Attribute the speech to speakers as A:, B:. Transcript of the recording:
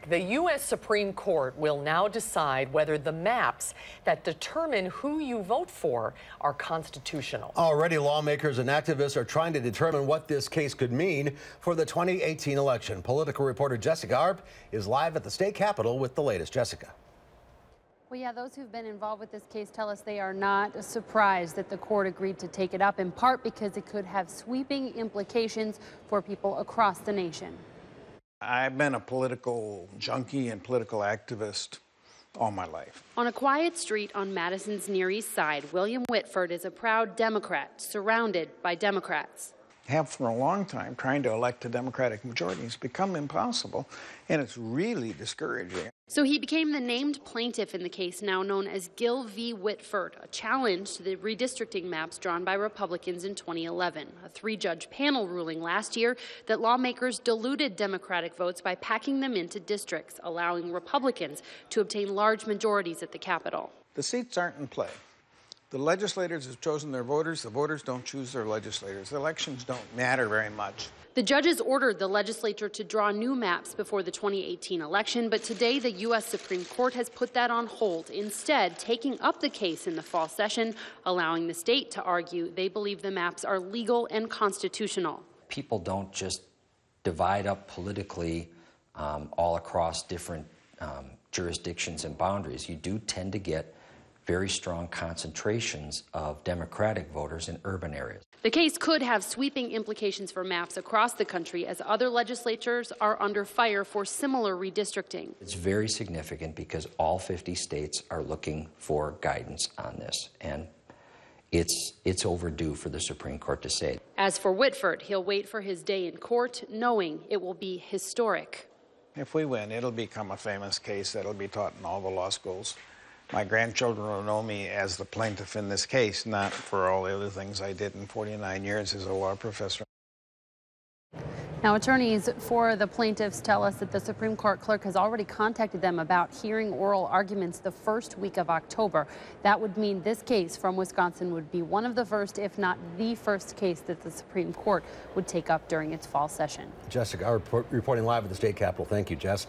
A: The U.S. Supreme Court will now decide whether the maps that determine who you vote for are constitutional.
B: Already, lawmakers and activists are trying to determine what this case could mean for the 2018 election. Political reporter Jessica Arp is live at the state capitol with the latest. Jessica.
C: Well, yeah, those who've been involved with this case tell us they are not surprised that the court agreed to take it up, in part because it could have sweeping implications for people across the nation.
D: I've been a political junkie and political activist all my life.
C: On a quiet street on Madison's Near East Side, William Whitford is a proud Democrat, surrounded by Democrats.
D: Have for a long time trying to elect a Democratic majority has become impossible, and it's really discouraging.
C: So he became the named plaintiff in the case now known as Gill v. Whitford, a challenge to the redistricting maps drawn by Republicans in 2011. A three-judge panel ruling last year that lawmakers diluted Democratic votes by packing them into districts, allowing Republicans to obtain large majorities at the Capitol.
D: The seats aren't in play. The legislators have chosen their voters. The voters don't choose their legislators. The elections don't matter very much.
C: The judges ordered the legislature to draw new maps before the 2018 election, but today the U.S. Supreme Court has put that on hold, instead taking up the case in the fall session, allowing the state to argue they believe the maps are legal and constitutional.
E: People don't just divide up politically all across different jurisdictions and boundaries. You do tend to get very strong concentrations of Democratic voters in urban areas.
C: The case could have sweeping implications for maps across the country as other legislatures are under fire for similar redistricting.
E: It's very significant because all 50 states are looking for guidance on this, and it's overdue for the Supreme Court to say.
C: As for Whitford, he'll wait for his day in court, knowing it will be historic.
D: If we win, it'll become a famous case that'll be taught in all the law schools. My grandchildren will know me as the plaintiff in this case, not for all the other things I did in 49 years as a law professor.
C: Now, attorneys for the plaintiffs tell us that the Supreme Court clerk has already contacted them about hearing oral arguments the first week of October. That would mean this case from Wisconsin would be one of the first, if not the first case that the Supreme Court would take up during its fall session.
B: Jessica Arp reporting live at the state capitol. Thank you, Jess.